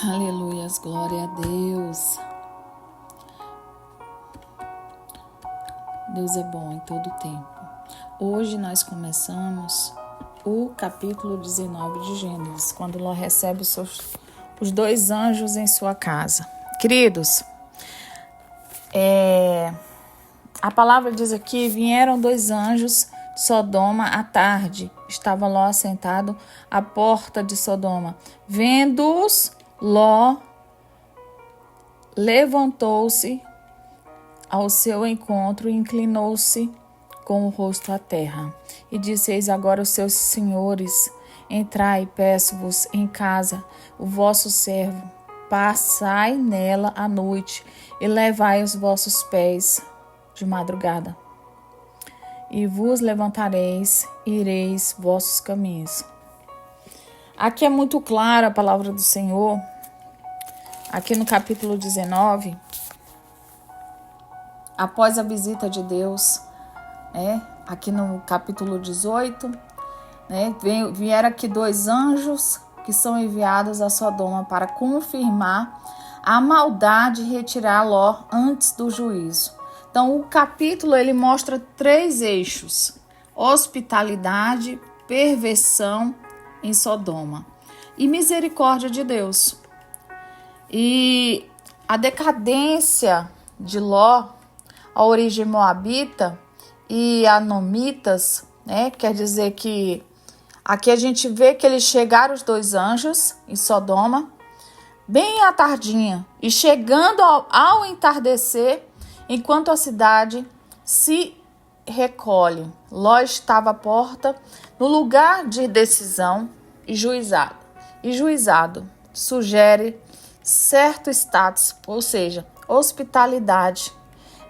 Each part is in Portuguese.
Aleluias, glória a Deus. Deus é bom em todo tempo. Hoje nós começamos o capítulo 19 de Gênesis, quando Ló recebe os dois anjos em sua casa. Queridos, a palavra diz aqui: vieram dois anjos de Sodoma à tarde. Estava Ló assentado à porta de Sodoma. Vendo-os, Ló levantou-se ao seu encontro e inclinou-se com o rosto à terra. E disse: eis agora os seus senhores, entrai, peço-vos, em casa, o vosso servo, passai nela a noite e levai os vossos pés de madrugada. E vos levantareis e ireis vossos caminhos. Aqui é muito clara a palavra do Senhor. Aqui no capítulo 19, após a visita de Deus, aqui no capítulo 18, vieram aqui dois anjos que são enviados a Sodoma para confirmar a maldade e retirar Ló antes do juízo. Então, o capítulo ele mostra três eixos: hospitalidade, perversão em Sodoma e misericórdia de Deus. E a decadência de Ló, a origem moabita e anomitas, quer dizer que aqui a gente vê que eles chegaram, os dois anjos, em Sodoma, bem à tardinha, e chegando ao entardecer, enquanto a cidade se recolhe. Ló estava à porta, no lugar de decisão e juizado. E juizado sugere certo status, ou seja, hospitalidade,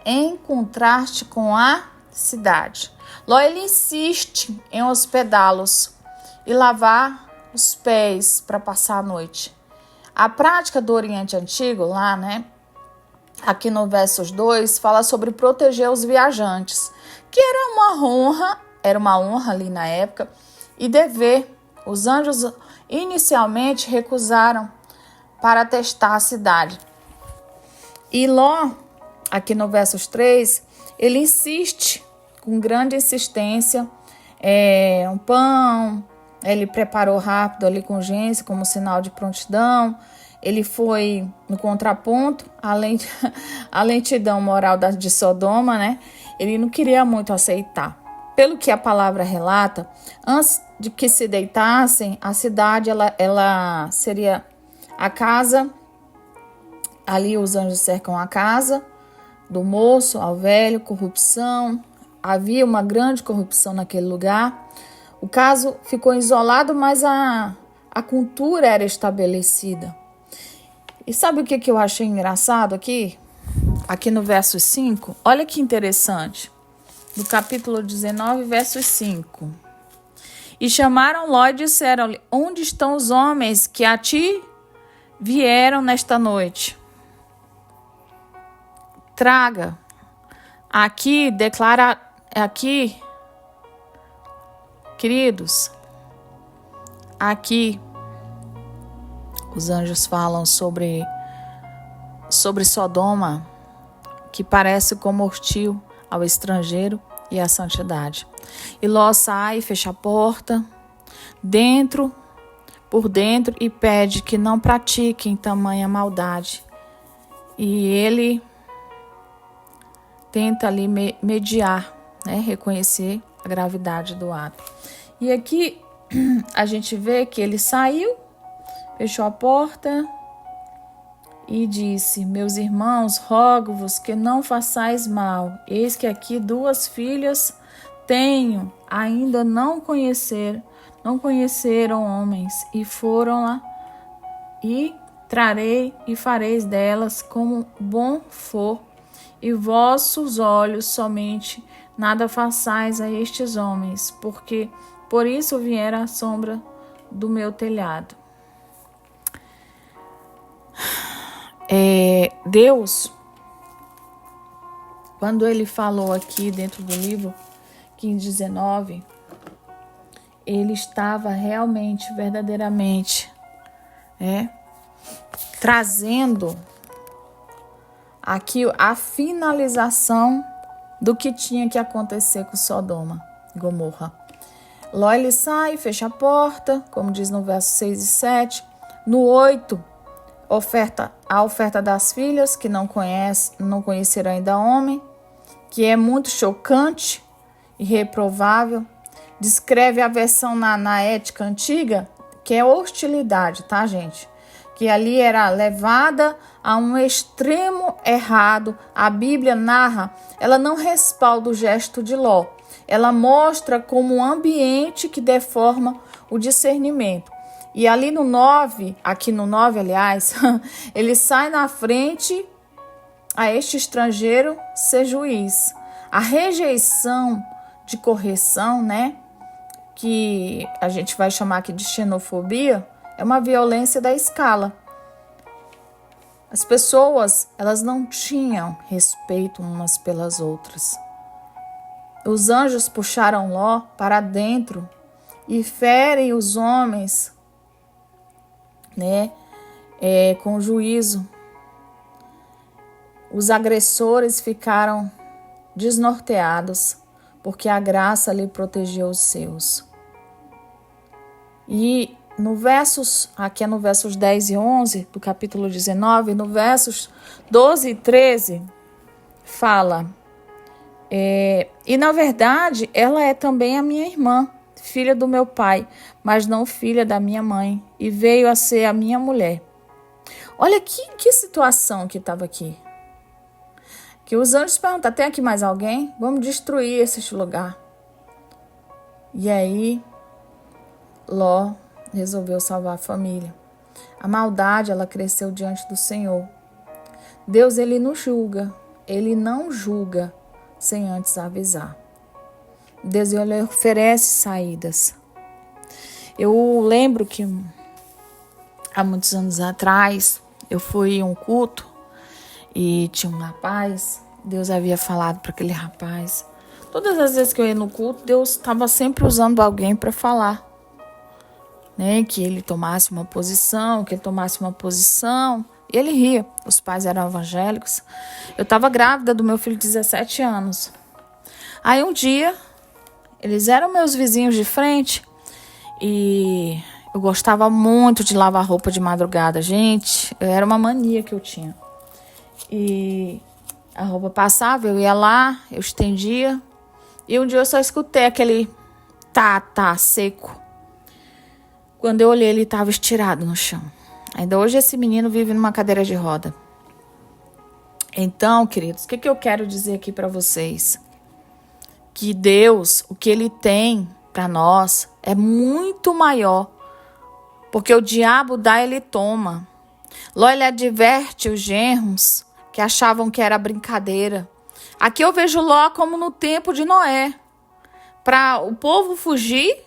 em contraste com a cidade. Ló ele insiste em hospedá-los e lavar os pés para passar a noite. A prática do Oriente Antigo, lá, aqui no versos 2, fala sobre proteger os viajantes, que era uma honra ali na época, e dever. Os anjos inicialmente recusaram para testar a cidade. E Ló, aqui no versos 3, ele insiste, com grande insistência, um pão, ele preparou rápido ali com urgência, como sinal de prontidão. Ele foi no contraponto, a lentidão moral de Sodoma, ele não queria muito aceitar. Pelo que a palavra relata, antes de que se deitassem, a cidade ela seria a casa. Ali os anjos cercam a casa do moço ao velho, corrupção. Havia uma grande corrupção naquele lugar. O caso ficou isolado, mas a cultura era estabelecida. E sabe o que eu achei engraçado aqui? Aqui no verso 5, olha que interessante. No capítulo 19, verso 5. E chamaram Ló e disseram-lhe: onde estão os homens que a ti vieram nesta noite? Traga. Aqui, declara, aqui, queridos, aqui os anjos falam sobre Sodoma, que parece como hostil ao estrangeiro e à santidade. E Ló sai, fecha a porta, por dentro, e pede que não pratiquem tamanha maldade. E ele tenta ali mediar, reconhecer a gravidade do ato. E aqui a gente vê que ele saiu, fechou a porta e disse: meus irmãos, rogo-vos que não façais mal. Eis que aqui duas filhas tenho, ainda não conheceram homens, e foram lá, e trarei e fareis delas como bom for, e vossos olhos somente nada façais a estes homens, porque por isso viera a sombra do meu telhado. Deus, quando ele falou aqui dentro do livro 15:19, ele estava realmente, verdadeiramente, trazendo aqui a finalização do que tinha que acontecer com Sodoma e Gomorra. Ló ele sai, fecha a porta, como diz no verso 6 e 7. No 8, a oferta das filhas, que não conheceram ainda homem, que é muito chocante e reprovável. Descreve a versão na ética antiga, que é hostilidade, tá, gente? Que ali era levada a um extremo errado. A Bíblia narra, ela não respalda o gesto de Ló. Ela mostra como um ambiente que deforma o discernimento. E ali no 9, aqui no 9, aliás, ele sai na frente a este estrangeiro ser juiz. A rejeição de correção, né, que a gente vai chamar aqui de xenofobia, é uma violência da escala. As pessoas, elas não tinham respeito umas pelas outras. Os anjos puxaram Ló para dentro e ferem os homens, né, com juízo. Os agressores ficaram desnorteados, porque a graça lhe protegeu os seus. E aqui é no versos 10 e 11 do capítulo 19, no versos 12 e 13, fala... E na verdade, ela é também a minha irmã, filha do meu pai, mas não filha da minha mãe, e veio a ser a minha mulher. Olha que situação que estava aqui. Que os anjos perguntam, tem aqui mais alguém? Vamos destruir esse lugar. E aí, Ló resolveu salvar a família. A maldade, ela cresceu diante do Senhor. Deus, ele não julga sem antes avisar. Deus, ele oferece saídas. Eu lembro que há muitos anos atrás eu fui em um culto e tinha um rapaz. Deus havia falado para aquele rapaz. Todas as vezes que eu ia no culto, Deus estava sempre usando alguém para falar, né? Que ele tomasse uma posição, E ele ria. Os pais eram evangélicos. Eu estava grávida do meu filho de 17 anos. Aí um dia, eles eram meus vizinhos de frente e eu gostava muito de lavar roupa de madrugada. Gente, era uma mania que eu tinha. E a roupa passava, eu ia lá, eu estendia. E um dia eu só escutei aquele tá seco. Quando eu olhei, ele estava estirado no chão. Ainda hoje esse menino vive numa cadeira de roda. Então, queridos, o que eu quero dizer aqui para vocês? Que Deus, o que Ele tem para nós é muito maior. Porque o diabo dá, ele toma. Ló, ele adverte os genros que achavam que era brincadeira. Aqui eu vejo Ló como no tempo de Noé. Para o povo fugir,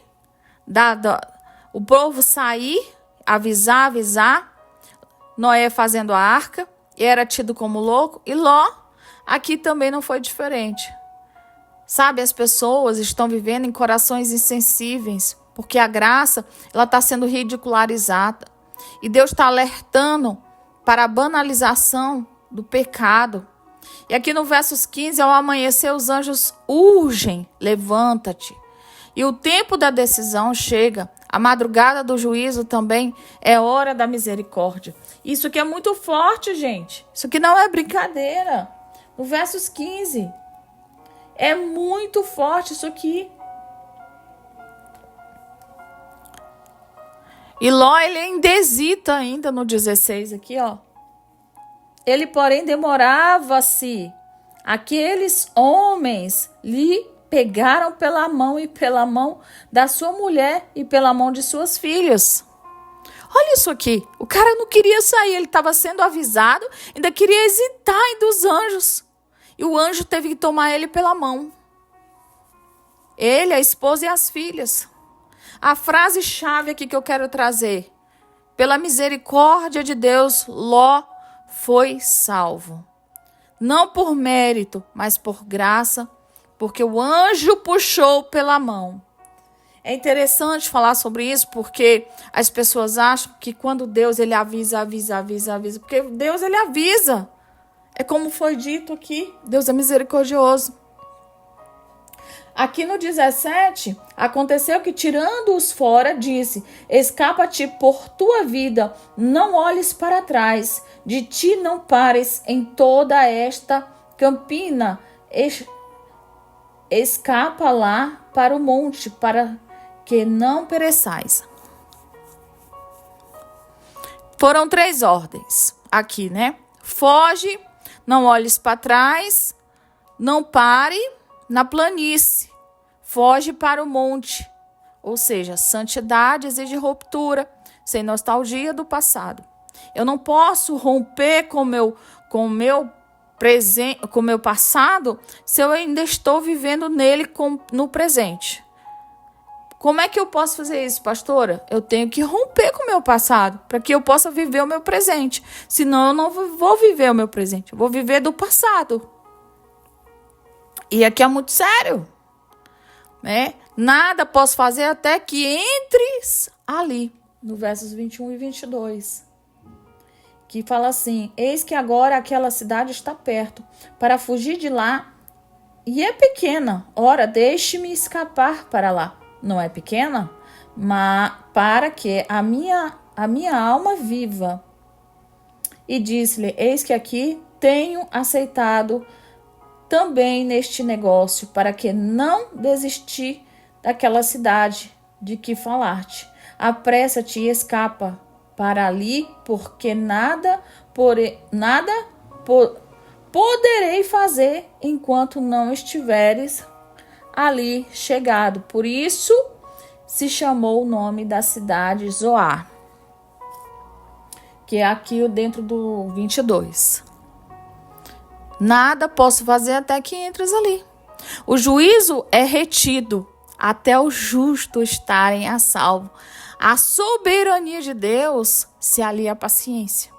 o povo sair, avisar, Noé fazendo a arca, e era tido como louco, e Ló, aqui também não foi diferente. Sabe, as pessoas estão vivendo em corações insensíveis, porque a graça, ela está sendo ridicularizada, e Deus está alertando para a banalização do pecado. E aqui no versos 15, ao amanhecer, os anjos urgem, levanta-te. E o tempo da decisão chega. A madrugada do juízo também é hora da misericórdia. Isso aqui é muito forte, gente. Isso aqui não é brincadeira. No versos 15. É muito forte isso aqui. E Ló, ele ainda hesita ainda no 16 aqui, ó. Ele, porém, demorava-se. Aqueles homens lhe pegaram pela mão e pela mão da sua mulher e pela mão de suas filhas. Olha isso aqui. O cara não queria sair, ele estava sendo avisado, ainda queria hesitar ainda os anjos. E o anjo teve que tomar ele pela mão. Ele, a esposa e as filhas. A frase-chave aqui que eu quero trazer. Pela misericórdia de Deus, Ló foi salvo. Não por mérito, mas por graça, porque o anjo puxou pela mão. É interessante falar sobre isso porque as pessoas acham que quando Deus ele avisa, porque Deus ele avisa. É como foi dito aqui, Deus é misericordioso. Aqui no 17, aconteceu que tirando-os fora, disse: escapa-te por tua vida, não olhes para trás, de ti não pares em toda esta campina, escapa lá para o monte, para que não pereçais. Foram 3 ordens aqui, né? Foge, não olhes para trás, não pare na planície, foge para o monte. Ou seja, santidade exige ruptura, sem nostalgia do passado. Eu não posso romper com o meu passado se eu ainda estou vivendo nele no presente. Como é que eu posso fazer isso, pastora? Eu tenho que romper com o meu passado para que eu possa viver o meu presente. Senão eu não vou viver o meu presente. Eu vou viver do passado. E aqui é muito sério, né? Nada posso fazer até que entres ali, no versos 21 e 22. Que fala assim: eis que agora aquela cidade está perto, para fugir de lá, e é pequena. Ora, deixe-me escapar para lá. Não é pequena, mas para que a minha alma viva. E disse-lhe: eis que aqui tenho aceitado também neste negócio, para que não desistir daquela cidade de que falaste. Apressa-te e escapa para ali, porque nada poderei fazer enquanto não estiveres ali chegado. Por isso se chamou o nome da cidade Zoar, que é aqui dentro do 22. Nada posso fazer até que entres ali. O juízo é retido até os justos estarem a salvo. A soberania de Deus se alia à paciência.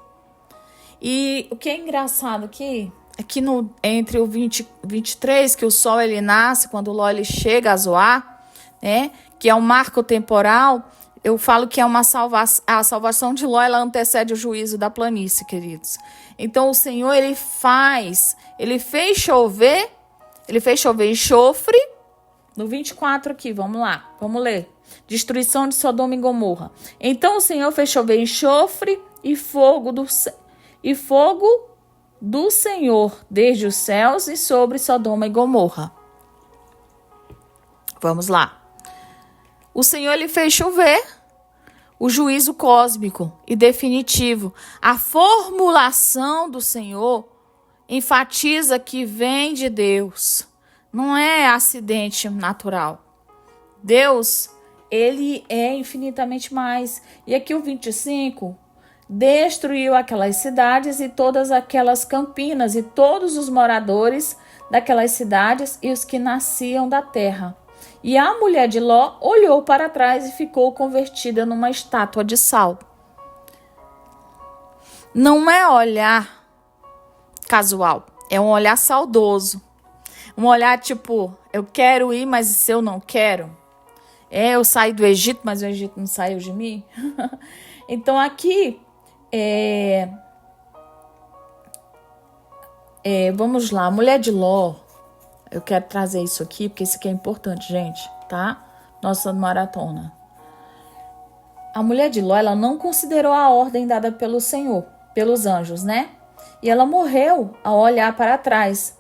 E o que é engraçado aqui é que entre o 23, que o sol ele nasce, quando o Ló ele chega a Zoar, né, que é um marco temporal, eu falo que é a salvação de Ló, ela antecede o juízo da planície, queridos. Então o Senhor, ele fez chover enxofre. No 24 aqui, vamos lá, vamos ler. Destruição de Sodoma e Gomorra. Então o Senhor fez chover enxofre e fogo do Senhor desde os céus e sobre Sodoma e Gomorra. Vamos lá. O Senhor ele fez chover o juízo cósmico e definitivo. A formulação do Senhor enfatiza que vem de Deus. Não é acidente natural. Deus, ele é infinitamente mais. E aqui o 25 destruiu aquelas cidades e todas aquelas campinas e todos os moradores daquelas cidades e os que nasciam da terra. E a mulher de Ló olhou para trás e ficou convertida numa estátua de sal. Não é olhar casual, é um olhar saudoso. Um olhar tipo, eu quero ir, mas se eu não quero? Eu saí do Egito, mas o Egito não saiu de mim? Então aqui, vamos lá, a mulher de Ló, eu quero trazer isso aqui, porque isso aqui é importante, gente, tá? Nossa maratona. A mulher de Ló, ela não considerou a ordem dada pelo Senhor, pelos anjos, né? E ela morreu ao olhar para trás.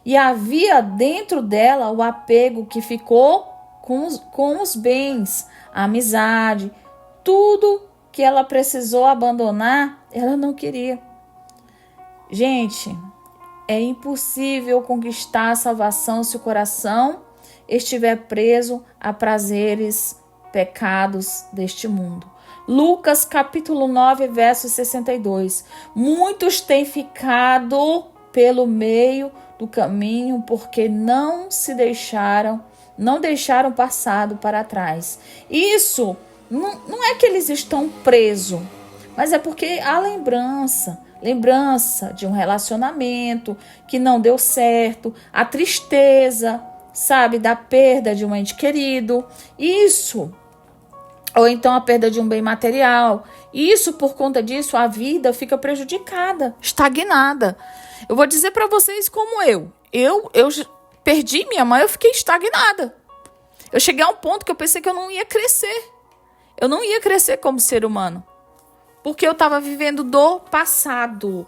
E havia dentro dela o apego que ficou com os bens, a amizade, tudo que ela precisou abandonar, ela não queria. Gente, é impossível conquistar a salvação se o coração estiver preso a prazeres, pecados deste mundo. Lucas capítulo 9, verso 62. Muitos têm ficado pelo meio do caminho porque não deixaram o passado para trás. Isso não é que eles estão presos, mas é porque há lembrança de um relacionamento que não deu certo, a tristeza, sabe, da perda de um ente querido. Isso, ou então a perda de um bem material. Isso, por conta disso, a vida fica prejudicada, estagnada. Eu vou dizer para vocês como eu perdi minha mãe, eu fiquei estagnada. Eu cheguei a um ponto que eu pensei que eu não ia crescer. Eu não ia crescer como ser humano. Porque eu estava vivendo do passado.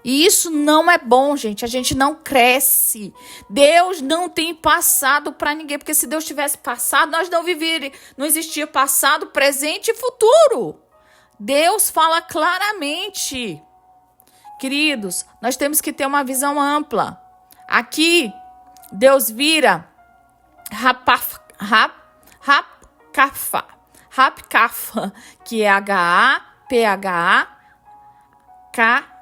E isso não é bom, gente. A gente não cresce. Deus não tem passado para ninguém. Porque se Deus tivesse passado, nós não viveríamos. Não existia passado, presente e futuro. Deus fala claramente. Queridos, nós temos que ter uma visão ampla. Aqui, Deus vira Rapcafa, que é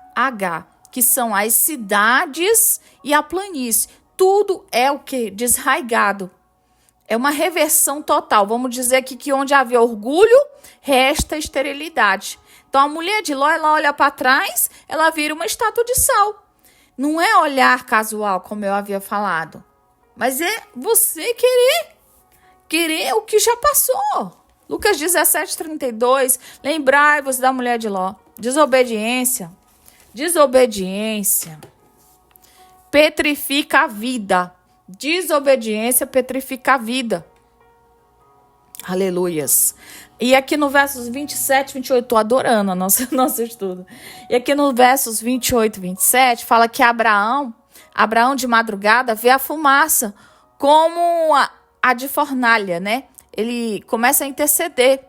Haphkh, que são as cidades e a planície. Tudo é o que? Desraigado. É uma reversão total. Vamos dizer aqui que onde havia orgulho, resta esterilidade. Então a mulher de Ló, ela olha para trás, ela vira uma estátua de sal. Não é olhar casual, como eu havia falado. Mas é você querer o que já passou. Lucas 17:32, lembrai-vos da mulher de Ló. Desobediência petrifica a vida. Desobediência petrifica a vida. Aleluias. E aqui no versos 27, 28, tô adorando o nosso estudo. E aqui no versos 28 e 27, fala que Abraão de madrugada vê a fumaça como a de fornalha, né? Ele começa a interceder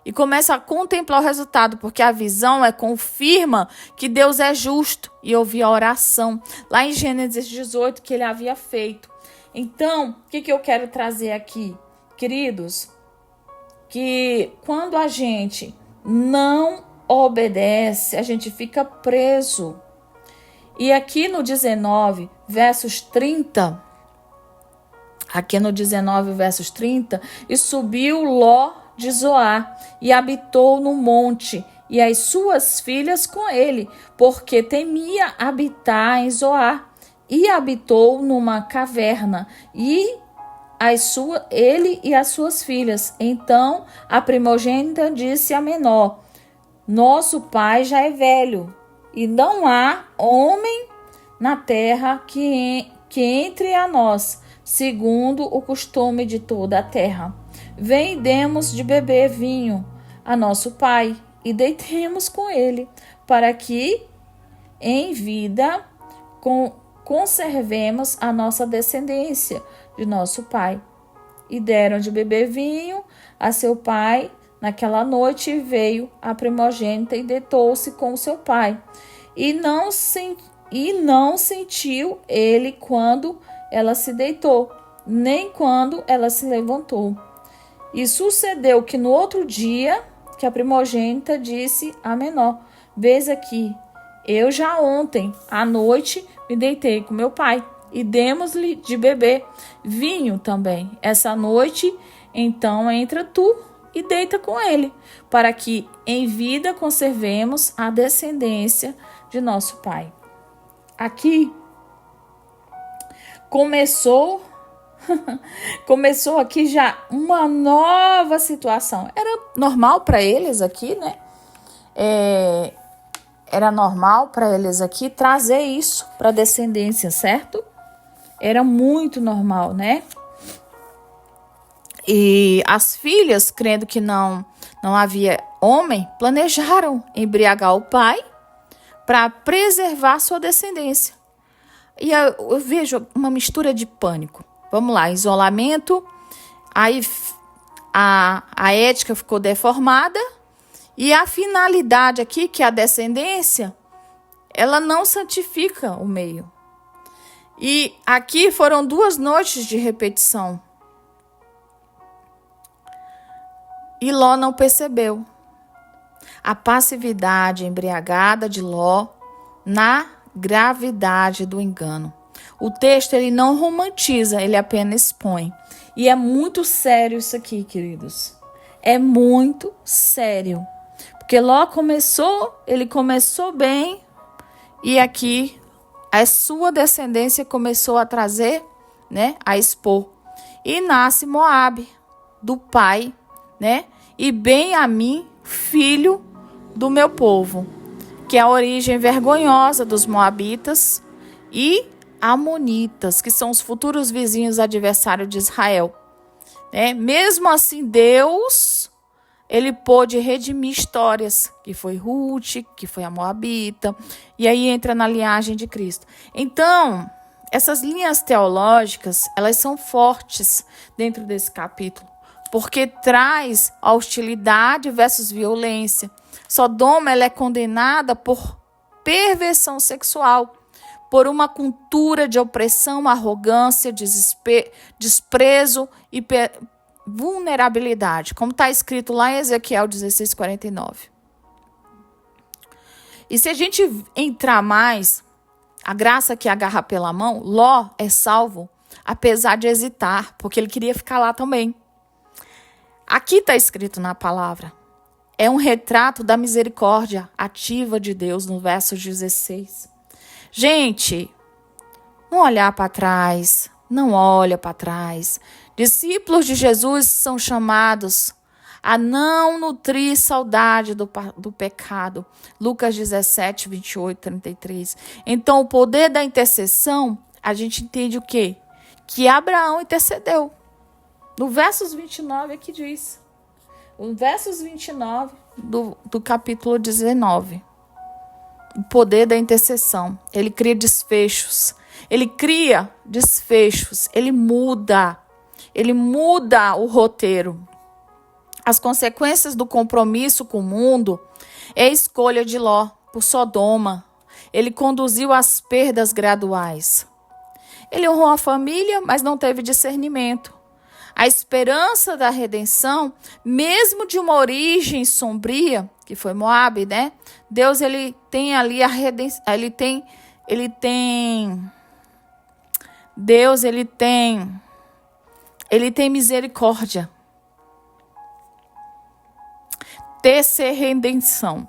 e começa a contemplar o resultado, porque a visão confirma que Deus é justo, e ouvir a oração lá em Gênesis 18 que ele havia feito. Então, o que eu quero trazer aqui, queridos? Que quando a gente não obedece, a gente fica preso. E aqui no 19, versos 30, e subiu Ló de Zoar e habitou no monte, e as suas filhas com ele, porque temia habitar em Zoar, e habitou numa caverna, ele e as suas filhas. Então a primogênita disse à menor: nosso pai já é velho, e não há homem na terra que entre a nós, segundo o costume de toda a terra. Vem e demos de beber vinho a nosso pai, e deitemos com ele, para que em vida conservemos a nossa descendência de nosso pai. E deram de beber vinho a seu pai naquela noite, e veio a primogênita e deitou-se com seu pai. E não sentiu ele quando ela se deitou, nem quando ela se levantou. E sucedeu que no outro dia, que a primogênita disse à menor: vês aqui, eu já ontem à noite me deitei com meu pai, e demos-lhe de beber vinho também. Essa noite, então, entra tu e deita com ele, para que em vida conservemos a descendência de nosso pai. Aqui começou aqui já uma nova situação. Era normal para eles aqui, né? Era normal para eles aqui trazer isso para a descendência, certo? Era muito normal, né? E as filhas, crendo que não havia homem, planejaram embriagar o pai para preservar sua descendência. E eu vejo uma mistura de pânico. Vamos lá, isolamento, aí a ética ficou deformada, e a finalidade aqui, que é a descendência, ela não santifica o meio. E aqui foram 2 noites de repetição. E Ló não percebeu a passividade embriagada de Ló na gravidade do engano. O texto, ele não romantiza, ele apenas expõe. E é muito sério isso aqui, queridos. É muito sério. Porque Ló ele começou bem, e aqui a sua descendência começou a trazer né, a expor. E nasce Moabe, do pai, né, e Ben-amim, filho do meu povo, que é a origem vergonhosa dos moabitas e amonitas, que são os futuros vizinhos adversários de Israel. Mesmo assim, Deus, ele pôde redimir histórias, que foi Ruth, que foi a moabita, e aí entra na linhagem de Cristo. Então, essas linhas teológicas, elas são fortes dentro desse capítulo, porque traz a hostilidade versus violência. Sodoma, ela é condenada por perversão sexual, por uma cultura de opressão, arrogância, desprezo e vulnerabilidade, como está escrito lá em Ezequiel 16:49. E se a gente entrar mais, a graça que agarra pela mão, Ló é salvo, apesar de hesitar, porque ele queria ficar lá também. Aqui está escrito na palavra, é um retrato da misericórdia ativa de Deus no verso 16. Gente, não olhar para trás, não olha para trás. Discípulos de Jesus são chamados a não nutrir saudade do pecado. Lucas 17, 28, 33. Então, o poder da intercessão, a gente entende o quê? Que Abraão intercedeu. No versos 29 é que diz. No versos 29 do capítulo 19. O poder da intercessão. Ele cria desfechos. Ele cria desfechos. Ele muda o roteiro. As consequências do compromisso com o mundo é a escolha de Ló por Sodoma. Ele conduziu às perdas graduais. Ele honrou a família, mas não teve discernimento. A esperança da redenção, mesmo de uma origem sombria, que foi Moabe, né? Deus, ele tem ali a redenção, Deus, ele tem misericórdia. Tecer redenção.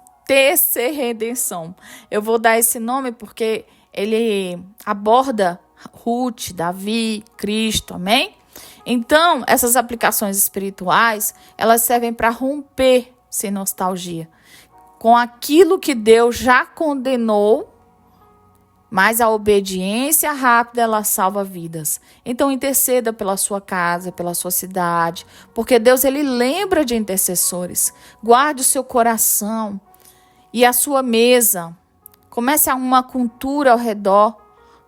Eu vou dar esse nome porque ele aborda Ruth, Davi, Cristo, amém? Então, essas aplicações espirituais, elas servem para romper sem nostalgia com aquilo que Deus já condenou, mas a obediência rápida, ela salva vidas. Então, interceda pela sua casa, pela sua cidade, porque Deus, ele lembra de intercessores. Guarde o seu coração e a sua mesa. Comece a uma cultura ao redor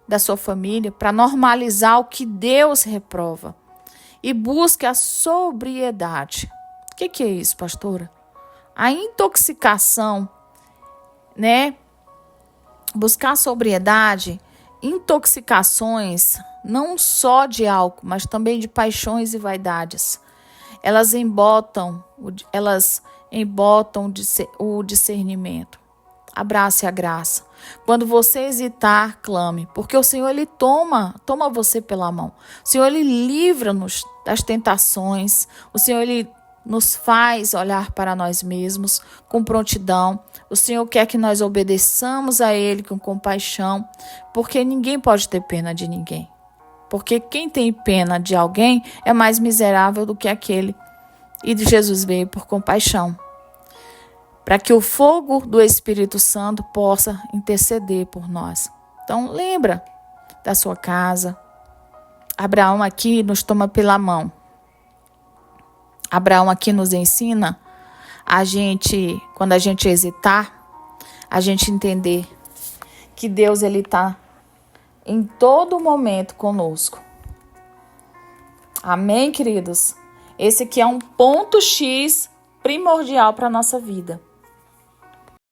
da sua família para normalizar o que Deus reprova. E busque a sobriedade. O que é isso, pastora? A intoxicação, né? Buscar a sobriedade, intoxicações, não só de álcool, mas também de paixões e vaidades. Elas embotam o discernimento. Abrace a graça. Quando você hesitar, clame, porque o Senhor, ele toma você pela mão. O Senhor, ele livra-nos das tentações. O Senhor, ele nos faz olhar para nós mesmos com prontidão. O Senhor quer que nós obedeçamos a Ele com compaixão, porque ninguém pode ter pena de ninguém. Porque quem tem pena de alguém é mais miserável do que aquele. E Jesus veio por compaixão, para que o fogo do Espírito Santo possa interceder por nós. Então, lembra da sua casa. Abraão aqui nos toma pela mão. Abraão aqui nos ensina quando a gente hesitar, a gente entender que Deus, ele está em todo momento conosco. Amém, queridos? Esse aqui é um ponto X primordial para a nossa vida.